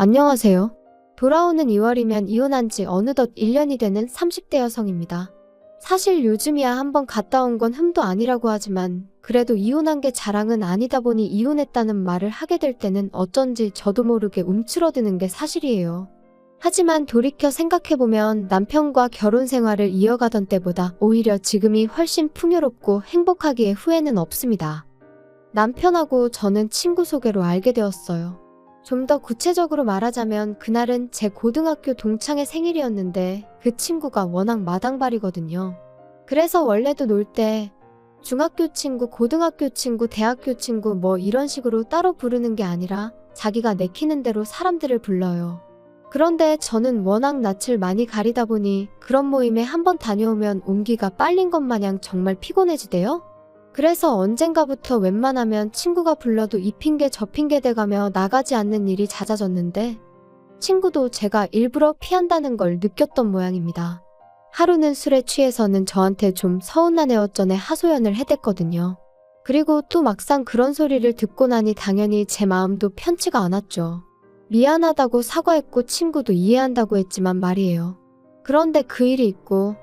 안녕하세요. 돌아오는 2월이면 이혼한 지 어느덧 1년이 되는 30대 여성입니다. 사실 요즘이야 한번 갔다 온 건 흠도 아니라고 하지만 그래도 이혼한 게 자랑은 아니다 보니 이혼했다는 말을 하게 될 때는 어쩐지 저도 모르게 움츠러드는 게 사실이에요. 하지만 돌이켜 생각해보면 남편과 결혼 생활을 이어가던 때보다 오히려 지금이 훨씬 풍요롭고 행복하기에 후회는 없습니다. 남편하고 저는 친구 소개로 알게 되었어요. 좀 더 구체적으로 말하자면 그날은 제 고등학교 동창의 생일이었는데 그 친구가 워낙 마당발이거든요. 그래서 원래도 놀 때 중학교 친구, 고등학교 친구, 대학교 친구 뭐 이런 식으로 따로 부르는 게 아니라 자기가 내키는 대로 사람들을 불러요. 그런데 저는 워낙 낯을 많이 가리다 보니 그런 모임에 한번 다녀오면 온기가 빨린 것 마냥 정말 피곤해지대요. 그래서 언젠가부터 웬만하면 친구가 불러도 이 핑계 저 핑계 대가며 나가지 않는 일이 잦아졌는데 친구도 제가 일부러 피한다는 걸 느꼈던 모양입니다. 하루는 술에 취해서는 저한테 좀 서운한 애어전에 하소연을 해댔거든요. 그리고 또 막상 그런 소리를 듣고 나니 당연히 제 마음도 편치가 않았죠. 미안하다고 사과했고 친구도 이해한다고 했지만 말이에요. 그런데 그 일이 있고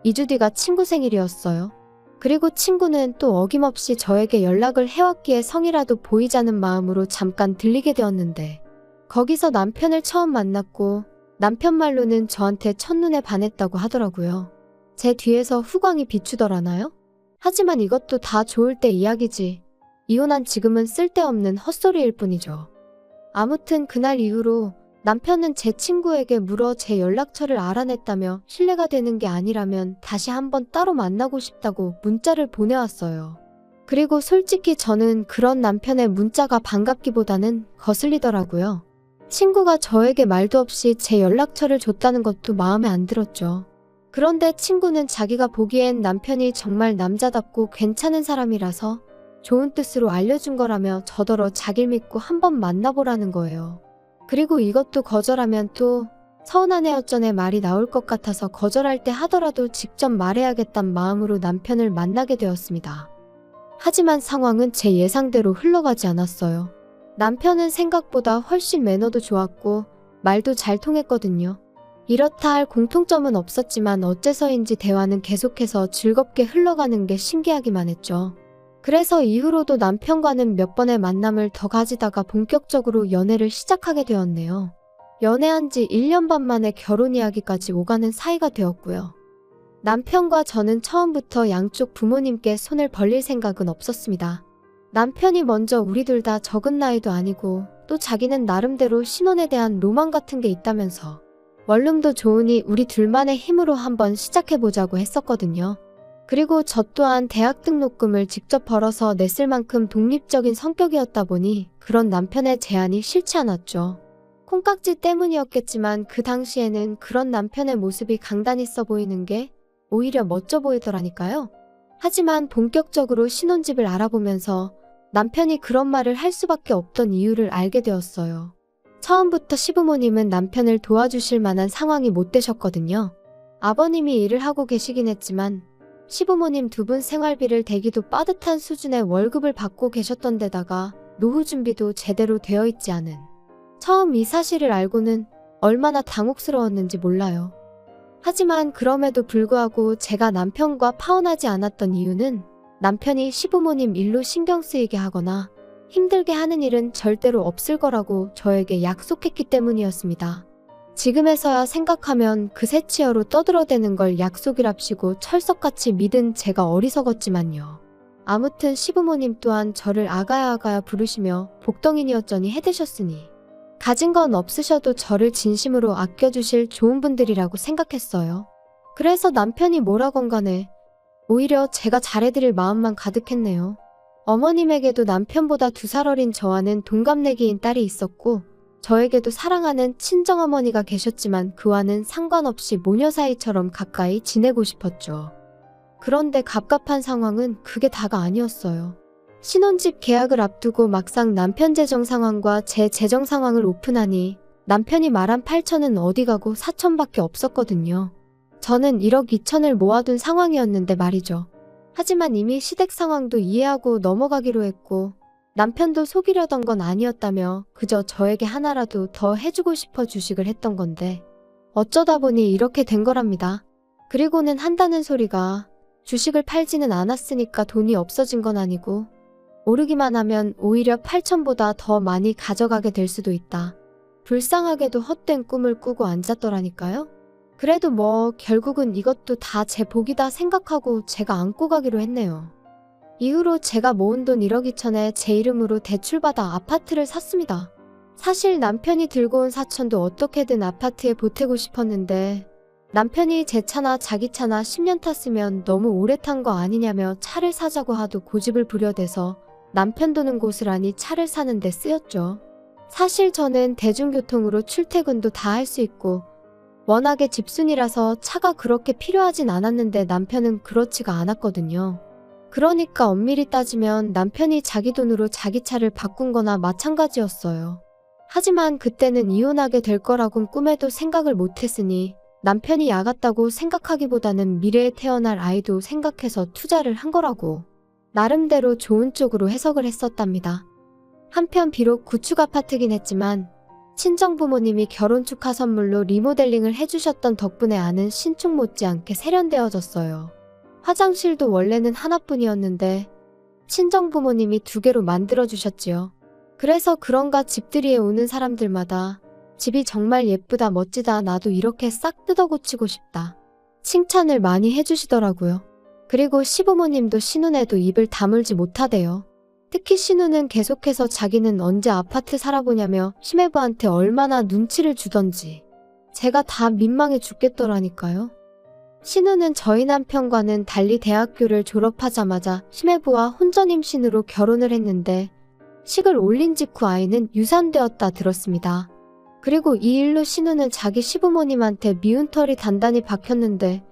2주 뒤가 친구 생일이었어요. 그리고 친구는 또 어김없이 저에게 연락을 해왔기에 성이라도 보이자는 마음으로 잠깐 들리게 되었는데 거기서 남편을 처음 만났고 남편 말로는 저한테 첫눈에 반했다고 하더라고요. 제 뒤에서 후광이 비추더라나요? 하지만 이것도 다 좋을 때 이야기지. 이혼한 지금은 쓸데없는 헛소리일 뿐이죠. 아무튼 그날 이후로 남편은 제 친구에게 물어 제 연락처를 알아냈다며 신뢰가 되는 게 아니라면 다시 한번 따로 만나고 싶다고 문자를 보내왔어요. 그리고 솔직히 저는 그런 남편의 문자가 반갑기보다는 거슬리더라고요. 친구가 저에게 말도 없이 제 연락처를 줬다는 것도 마음에 안 들었죠. 그런데 친구는 자기가 보기엔 남편이 정말 남자답고 괜찮은 사람이라서 좋은 뜻으로 알려준 거라며 저더러 자길 믿고 한번 만나보라는 거예요. 그리고 이것도 거절하면 또 서운한 애어전에 말이 나올 것 같아서 거절할 때 하더라도 직접 말해야겠단 마음으로 남편을 만나게 되었습니다. 하지만 상황은 제 예상대로 흘러가지 않았어요. 남편은 생각보다 훨씬 매너도 좋았고 말도 잘 통했거든요. 이렇다 할 공통점은 없었지만 어째서인지 대화는 계속해서 즐겁게 흘러가는 게 신기하기만 했죠. 그래서 이후로도 남편과는 몇 번의 만남을 더 가지다가 본격적으로 연애를 시작하게 되었네요. 연애한 지 1년 반 만에 결혼 이야기까지 오가는 사이가 되었고요. 남편과 저는 처음부터 양쪽 부모님께 손을 벌릴 생각은 없었습니다. 남편이 먼저 우리 둘 다 적은 나이도 아니고 또 자기는 나름대로 신혼에 대한 로망 같은 게 있다면서 원룸도 좋으니 우리 둘만의 힘으로 한번 시작해보자고 했었거든요. 그리고 저 또한 대학 등록금을 직접 벌어서 냈을 만큼 독립적인 성격이었다 보니 그런 남편의 제안이 싫지 않았죠. 콩깍지 때문이었겠지만 그 당시에는 그런 남편의 모습이 강단 있어 보이는 게 오히려 멋져 보이더라니까요. 하지만 본격적으로 신혼집을 알아보면서 남편이 그런 말을 할 수밖에 없던 이유를 알게 되었어요. 처음부터 시부모님은 남편을 도와주실 만한 상황이 못 되셨거든요. 아버님이 일을 하고 계시긴 했지만 시부모님 두 분 생활비를 대기도 빠듯한 수준의 월급을 받고 계셨던 데다가 노후 준비도 제대로 되어 있지 않은. 처음 이 사실을 알고는 얼마나 당혹스러웠는지 몰라요. 하지만 그럼에도 불구하고 제가 남편과 파혼하지 않았던 이유는 남편이 시부모님 일로 신경 쓰이게 하거나 힘들게 하는 일은 절대로 없을 거라고 저에게 약속했기 때문이었습니다. 지금에서야 생각하면 그 새치어로 떠들어대는 걸 약속이랍시고 철석같이 믿은 제가 어리석었지만요. 아무튼 시부모님 또한 저를 아가야 부르시며 복덩이니어쩌니 해대셨으니 가진 건 없으셔도 저를 진심으로 아껴주실 좋은 분들이라고 생각했어요. 그래서 남편이 뭐라건 간에 오히려 제가 잘해드릴 마음만 가득했네요. 어머님에게도 남편보다 2살 어린 저와는 동갑내기인 딸이 있었고 저에게도 사랑하는 친정어머니가 계셨지만 그와는 상관없이 모녀 사이처럼 가까이 지내고 싶었죠. 그런데 갑갑한 상황은 그게 다가 아니었어요. 신혼집 계약을 앞두고 막상 남편 재정 상황과 제 재정 상황을 오픈하니 남편이 말한 8천은 어디 가고 4천밖에 없었거든요. 저는 1억 2천을 모아둔 상황이었는데 말이죠. 하지만 이미 시댁 상황도 이해하고 넘어가기로 했고 남편도 속이려던 건 아니었다며 그저 저에게 하나라도 더 해주고 싶어 주식을 했던 건데 어쩌다 보니 이렇게 된 거랍니다. 그리고는 한다는 소리가 주식을 팔지는 않았으니까 돈이 없어진 건 아니고 오르기만 하면 오히려 8천보다 더 많이 가져가게 될 수도 있다. 불쌍하게도 헛된 꿈을 꾸고 앉았더라니까요. 그래도 뭐 결국은 이것도 다 제 복이다 생각하고 제가 안고 가기로 했네요. 이후로 제가 모은 돈 1억 2천에 제 이름으로 대출받아 아파트를 샀습니다. 사실 남편이 들고 온 4천도 어떻게든 아파트에 보태고 싶었는데 남편이 제 차나 자기 차나 10년 탔으면 너무 오래 탄 거 아니냐며 차를 사자고 하도 고집을 부려대서 남편 도는 곳을 아니 차를 사는 데 쓰였죠. 사실 저는 대중교통으로 출퇴근도 다 할 수 있고 워낙에 집순이라서 차가 그렇게 필요하진 않았는데 남편은 그렇지가 않았거든요. 그러니까 엄밀히 따지면 남편이 자기 돈으로 자기 차를 바꾼 거나 마찬가지였어요. 하지만 그때는 이혼하게 될 거라곤 꿈에도 생각을 못했으니 남편이 야갔다고 생각하기보다는 미래에 태어날 아이도 생각해서 투자를 한 거라고 나름대로 좋은 쪽으로 해석을 했었답니다. 한편 비록 구축 아파트긴 했지만 친정부모님이 결혼 축하 선물로 리모델링을 해주셨던 덕분에 아는 신축 못지않게 세련되어졌어요. 화장실도 원래는 하나뿐이었는데 친정부모님이 2개로 만들어주셨지요. 그래서 그런가 집들이에 오는 사람들마다 집이 정말 예쁘다 멋지다 나도 이렇게 싹 뜯어고치고 싶다 칭찬을 많이 해주시더라고요. 그리고 시부모님도 신혼에도 입을 다물지 못하대요. 특히 신우는 계속해서 자기는 언제 아파트 살아보냐며 시매부한테 얼마나 눈치를 주던지 제가 다 민망해 죽겠더라니까요. 신우는 저희 남편과는 달리 대학교를 졸업하자마자 시매부와 혼전임신으로 결혼을 했는데 식을 올린 직후 아이는 유산되었다 들었습니다. 그리고 이 일로 신우는 자기 시부모님한테 미운 털이 단단히 박혔는데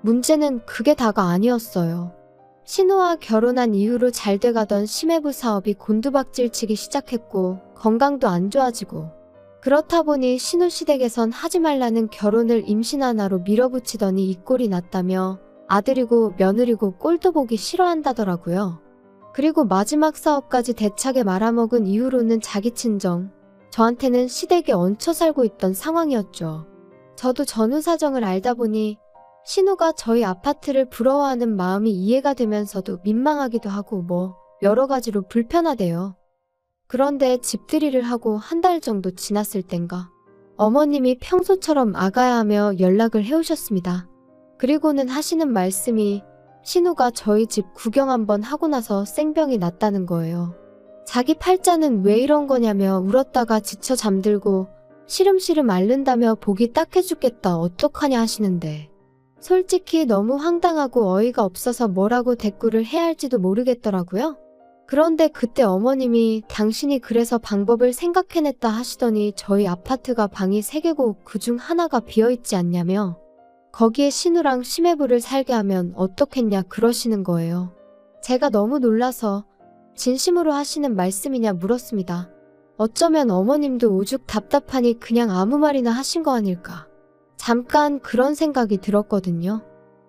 문제는 그게 다가 아니었어요. 신우와 결혼한 이후로 잘 돼가던 시매부 사업이 곤두박질치기 시작했고 건강도 안 좋아지고 그렇다 보니 신우 시댁에선 하지 말라는 결혼을 임신 하나로 밀어붙이더니 이 꼴이 났다며 아들이고 며느리고 꼴도 보기 싫어한다더라고요. 그리고 마지막 사업까지 대차게 말아먹은 이후로는 자기 친정 저한테는 시댁에 얹혀 살고 있던 상황이었죠. 저도 전후 사정을 알다 보니 신우가 저희 아파트를 부러워하는 마음이 이해가 되면서도 민망하기도 하고 뭐 여러 가지로 불편하대요. 그런데 집들이를 하고 1달 정도 지났을 땐가 어머님이 평소처럼 아가야 하며 연락을 해오셨습니다. 그리고는 하시는 말씀이 신우가 저희 집 구경 한번 하고 나서 생병이 났다는 거예요. 자기 팔자는 왜 이런 거냐며 울었다가 지쳐 잠들고 시름시름 앓는다며 보기 딱해 죽겠다 어떡하냐 하시는데 솔직히 너무 황당하고 어이가 없어서 뭐라고 대꾸를 해야 할지도 모르겠더라고요. 그런데 그때 어머님이 당신이 그래서 방법을 생각해냈다 하시더니 저희 아파트가 방이 3개고 그중 하나가 비어있지 않냐며 거기에 신우랑 시매부를 살게 하면 어떻겠냐 그러시는 거예요. 제가 너무 놀라서 진심으로 하시는 말씀이냐 물었습니다. 어쩌면 어머님도 오죽 답답하니 그냥 아무 말이나 하신 거 아닐까. 잠깐 그런 생각이 들었거든요.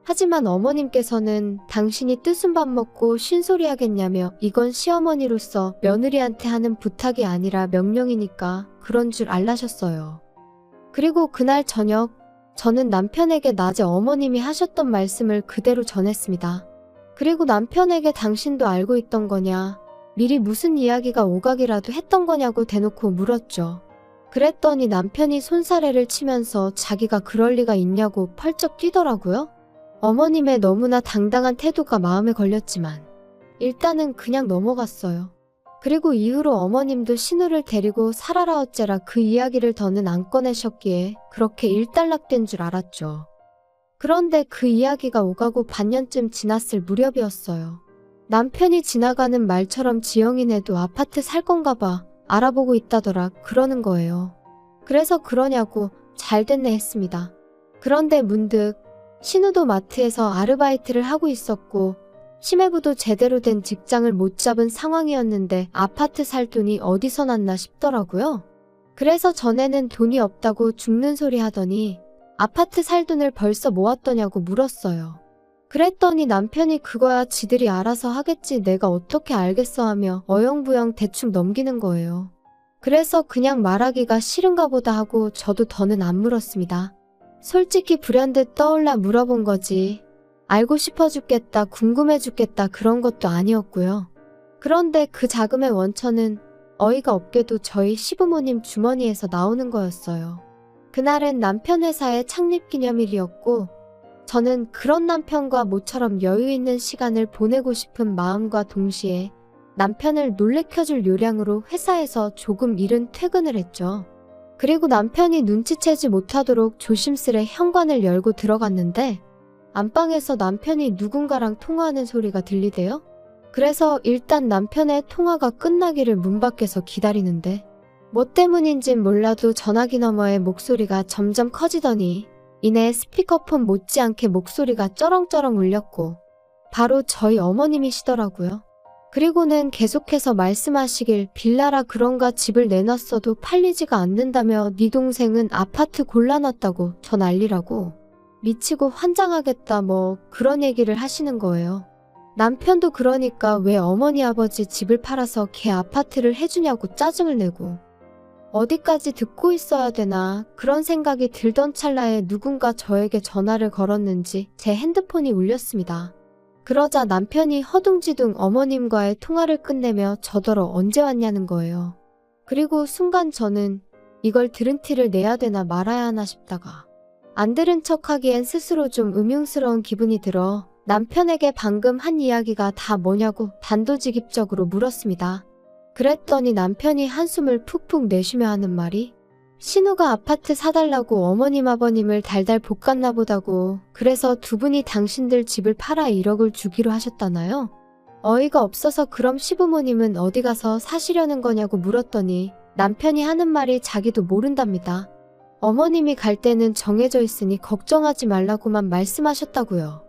하지만 어머님께서는 당신이 뜨순 밥 먹고 쉰소리 하겠냐며 이건 시어머니로서 며느리한테 하는 부탁이 아니라 명령이니까 그런 줄 알라셨어요. 그리고 그날 저녁 저는 남편에게 낮에 어머님이 하셨던 말씀을 그대로 전했습니다. 그리고 남편에게 당신도 알고 있던 거냐, 미리 무슨 이야기가 오가기라도 했던 거냐고 대놓고 물었죠. 그랬더니 남편이 손사래를 치면서 자기가 그럴 리가 있냐고 펄쩍 뛰더라고요. 어머님의 너무나 당당한 태도가 마음에 걸렸지만 일단은 그냥 넘어갔어요. 그리고 이후로 어머님도 신우를 데리고 살아라 어째라 그 이야기를 더는 안 꺼내셨기에 그렇게 일단락된 줄 알았죠. 그런데 그 이야기가 오가고 반년쯤 지났을 무렵이었어요. 남편이 지나가는 말처럼 지영이네도 아파트 살 건가 봐 알아보고 있다더라 그러는 거예요. 그래서 그러냐고 잘 됐네 했습니다. 그런데 문득 신우도 마트에서 아르바이트를 하고 있었고 시매부도 제대로 된 직장을 못 잡은 상황이었는데 아파트 살 돈이 어디서 났나 싶더라고요. 그래서 전에는 돈이 없다고 죽는 소리 하더니 아파트 살 돈을 벌써 모았더냐고 물었어요. 그랬더니 남편이 그거야 지들이 알아서 하겠지 내가 어떻게 알겠어 하며 어영부영 대충 넘기는 거예요. 그래서 그냥 말하기가 싫은가 보다 하고 저도 더는 안 물었습니다. 솔직히 불현듯 떠올라 물어본 거지. 알고 싶어 죽겠다, 궁금해 죽겠다 그런 것도 아니었고요. 그런데 그 자금의 원천은 어이가 없게도 저희 시부모님 주머니에서 나오는 거였어요. 그날은 남편 회사의 창립기념일이었고 저는 그런 남편과 모처럼 여유 있는 시간을 보내고 싶은 마음과 동시에 남편을 놀래켜줄 요량으로 회사에서 조금 이른 퇴근을 했죠. 그리고 남편이 눈치채지 못하도록 조심스레 현관을 열고 들어갔는데 안방에서 남편이 누군가랑 통화하는 소리가 들리대요. 그래서 일단 남편의 통화가 끝나기를 문 밖에서 기다리는데 뭐 때문인진 몰라도 전화기 너머의 목소리가 점점 커지더니 이내 스피커폰 못지않게 목소리가 쩌렁쩌렁 울렸고 바로 저희 어머님이시더라고요. 그리고는 계속해서 말씀하시길 빌라라 그런가 집을 내놨어도 팔리지가 않는다며 네 동생은 아파트 골라놨다고 저 난리라고 미치고 환장하겠다 뭐 그런 얘기를 하시는 거예요. 남편도 그러니까 왜 어머니 아버지 집을 팔아서 걔 아파트를 해주냐고 짜증을 내고 어디까지 듣고 있어야 되나 그런 생각이 들던 찰나에 누군가 저에게 전화를 걸었는지 제 핸드폰이 울렸습니다. 그러자 남편이 허둥지둥 어머님과의 통화를 끝내며 저더러 언제 왔냐는 거예요. 그리고 순간 저는 이걸 들은 티를 내야 되나 말아야 하나 싶다가 안 들은 척하기엔 스스로 좀 음흉스러운 기분이 들어 남편에게 방금 한 이야기가 다 뭐냐고 단도직입적으로 물었습니다. 그랬더니 남편이 한숨을 푹푹 내쉬며 하는 말이 신우가 아파트 사달라고 어머님 아버님을 달달 볶았나 보다고 그래서 두 분이 당신들 집을 팔아 1억을 주기로 하셨다나요? 어이가 없어서 그럼 시부모님은 어디 가서 사시려는 거냐고 물었더니 남편이 하는 말이 자기도 모른답니다. 어머님이 갈 때는 정해져 있으니 걱정하지 말라고만 말씀하셨다고요.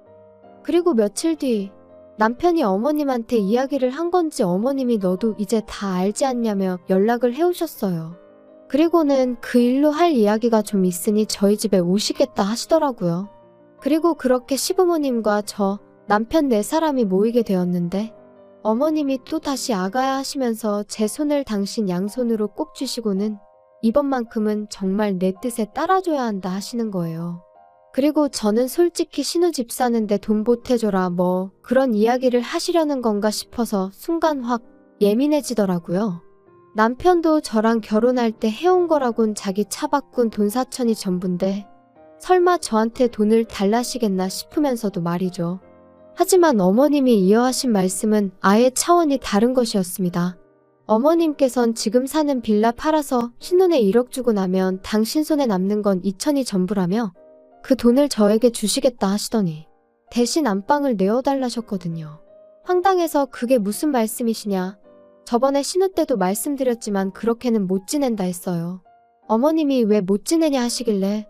그리고 며칠 뒤 남편이 어머님한테 이야기를 한 건지 어머님이 너도 이제 다 알지 않냐며 연락을 해오셨어요. 그리고는 그 일로 할 이야기가 좀 있으니 저희 집에 오시겠다 하시더라고요. 그리고 그렇게 시부모님과 저, 남편 4사람이 모이게 되었는데 어머님이 또 다시 아가야 하시면서 제 손을 당신 양손으로 꼭 쥐시고는 이번만큼은 정말 내 뜻에 따라줘야 한다 하시는 거예요. 그리고 저는 솔직히 신우 집 사는데 돈 보태줘라 뭐 그런 이야기를 하시려는 건가 싶어서 순간 확 예민해지더라고요. 남편도 저랑 결혼할 때 해온 거라곤 자기 차 바꾼 돈 4천이 전부인데 설마 저한테 돈을 달라시겠나 싶으면서도 말이죠. 하지만 어머님이 이어하신 말씀은 아예 차원이 다른 것이었습니다. 어머님께선 지금 사는 빌라 팔아서 신혼에 1억 주고 나면 당신 손에 남는 건 2천이 전부라며 그 돈을 저에게 주시겠다 하시더니 대신 안방을 내어달라셨거든요. 황당해서 그게 무슨 말씀이시냐. 저번에 신우 때도 말씀드렸지만 그렇게는 못 지낸다 했어요. 어머님이 왜 못 지내냐 하시길래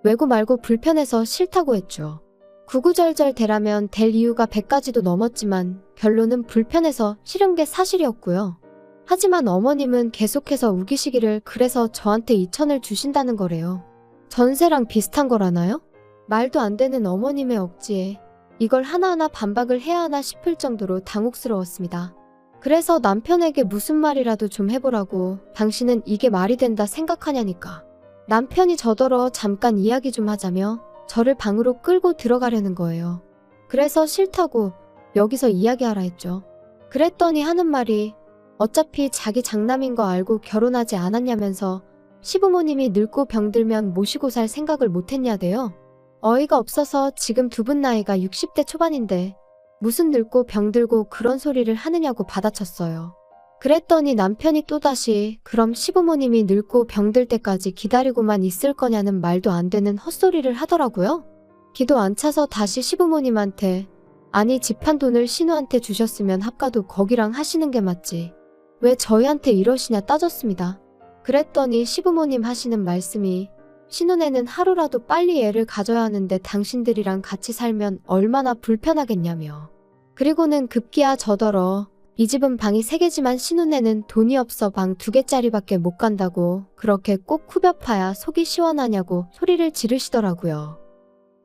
외고 말고 불편해서 싫다고 했죠. 구구절절 대라면 될 이유가 100가지도 넘었지만 결론은 불편해서 싫은 게 사실이었고요. 하지만 어머님은 계속해서 우기시기를 그래서 저한테 2천을 주신다는 거래요. 전세랑 비슷한 거라나요? 말도 안 되는 어머님의 억지에 이걸 하나하나 반박을 해야 하나 싶을 정도로 당혹스러웠습니다. 그래서 남편에게 무슨 말이라도 좀 해보라고 당신은 이게 말이 된다 생각하냐니까. 남편이 저더러 잠깐 이야기 좀 하자며 저를 방으로 끌고 들어가려는 거예요. 그래서 싫다고 여기서 이야기하라 했죠. 그랬더니 하는 말이 어차피 자기 장남인 거 알고 결혼하지 않았냐면서 시부모님이 늙고 병들면 모시고 살 생각을 못했냐대요. 어이가 없어서 지금 두 분 나이가 60대 초반인데 무슨 늙고 병들고 그런 소리를 하느냐고 받아쳤어요. 그랬더니 남편이 또다시 그럼 시부모님이 늙고 병들 때까지 기다리고만 있을 거냐는 말도 안 되는 헛소리를 하더라고요. 기도 안 차서 다시 시부모님한테 아니 집 판 돈을 신우한테 주셨으면 합가도 거기랑 하시는 게 맞지. 왜 저희한테 이러시냐 따졌습니다. 그랬더니 시부모님 하시는 말씀이 신혼에는 하루라도 빨리 애를 가져야 하는데 당신들이랑 같이 살면 얼마나 불편하겠냐며. 그리고는 급기야 저더러 이 집은 방이 3개지만 신혼에는 돈이 없어 방 2개짜리밖에 못 간다고 그렇게 꼭 후벼파야 속이 시원하냐고 소리를 지르시더라고요.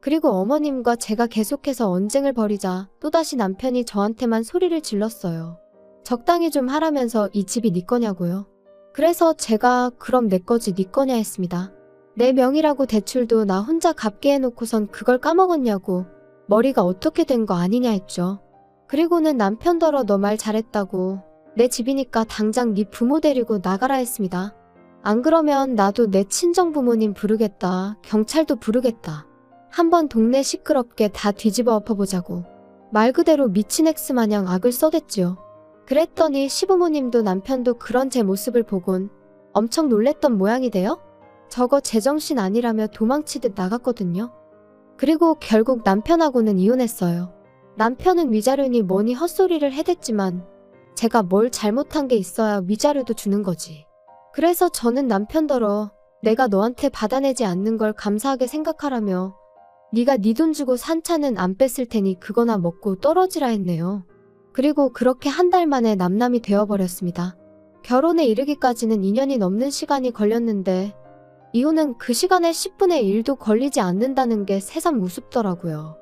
그리고 어머님과 제가 계속해서 언쟁을 벌이자 또다시 남편이 저한테만 소리를 질렀어요. 적당히 좀 하라면서 이 집이 네 거냐고요. 그래서 제가 그럼 내 거지 네 거냐 했습니다. 내 명의라고 대출도 나 혼자 갚게 해놓고선 그걸 까먹었냐고 머리가 어떻게 된 거 아니냐 했죠. 그리고는 남편더러 너 말 잘했다고 내 집이니까 당장 네 부모 데리고 나가라 했습니다. 안 그러면 나도 내 친정 부모님 부르겠다. 경찰도 부르겠다. 한번 동네 시끄럽게 다 뒤집어 엎어보자고. 말 그대로 미친 엑스 마냥 악을 써댔지요. 그랬더니 시부모님도 남편도 그런 제 모습을 보곤 엄청 놀랬던 모양이 돼요. 저거 제정신 아니라며 도망치듯 나갔거든요. 그리고 결국 남편하고는 이혼했어요. 남편은 위자료니 뭐니 헛소리를 해댔지만 제가 뭘 잘못한 게 있어야 위자료도 주는 거지. 그래서 저는 남편더러 내가 너한테 받아내지 않는 걸 감사하게 생각하라며 네가 네 돈 주고 산 차는 안 뺐을 테니 그거나 먹고 떨어지라 했네요. 그리고 그렇게 한 달 만에 남남이 되어버렸습니다. 결혼에 이르기까지는 2년이 넘는 시간이 걸렸는데 이혼은 그 시간에 10분의 1도 걸리지 않는다는 게 새삼 우습더라고요.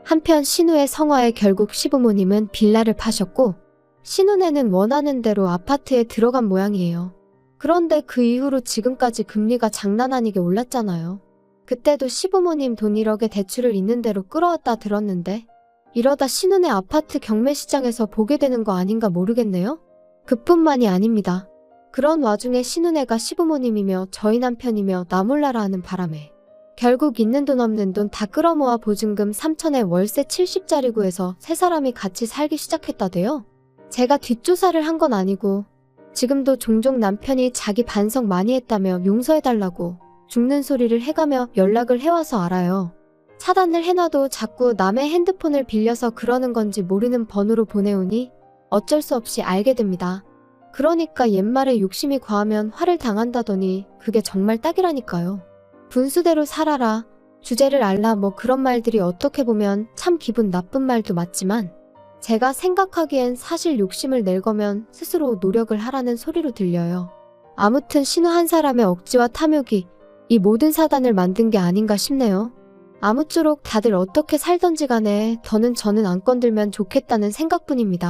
한편 신우의 성화에 결국 시부모님은 빌라를 파셨고 신우네는 원하는 대로 아파트에 들어간 모양이에요. 그런데 그 이후로 지금까지 금리가 장난 아니게 올랐잖아요. 그때도 시부모님 돈 1억에 대출을 있는 대로 끌어왔다 들었는데 이러다 신우네 아파트 경매시장에서 보게 되는 거 아닌가 모르겠네요. 그뿐만이 아닙니다. 그런 와중에 신우네가 시부모님이며 저희 남편이며 나 몰라라 하는 바람에 결국 있는 돈 없는 돈 다 끌어모아 보증금 3천에 월세 70짜리 구해서 세 사람이 같이 살기 시작했다대요. 제가 뒷조사를 한 건 아니고 지금도 종종 남편이 자기 반성 많이 했다며 용서해달라고 죽는 소리를 해가며 연락을 해와서 알아요. 차단을 해놔도 자꾸 남의 핸드폰을 빌려서 그러는 건지 모르는 번호로 보내오니 어쩔 수 없이 알게 됩니다. 그러니까 옛말에 욕심이 과하면 화를 당한다더니 그게 정말 딱이라니까요. 분수대로 살아라, 주제를 알라 뭐 그런 말들이 어떻게 보면 참 기분 나쁜 말도 맞지만 제가 생각하기엔 사실 욕심을 낼 거면 스스로 노력을 하라는 소리로 들려요. 아무튼 신우 한 사람의 억지와 탐욕이 이 모든 사단을 만든 게 아닌가 싶네요. 아무쪼록 다들 어떻게 살던지 간에 더는 저는 안 건들면 좋겠다는 생각뿐입니다.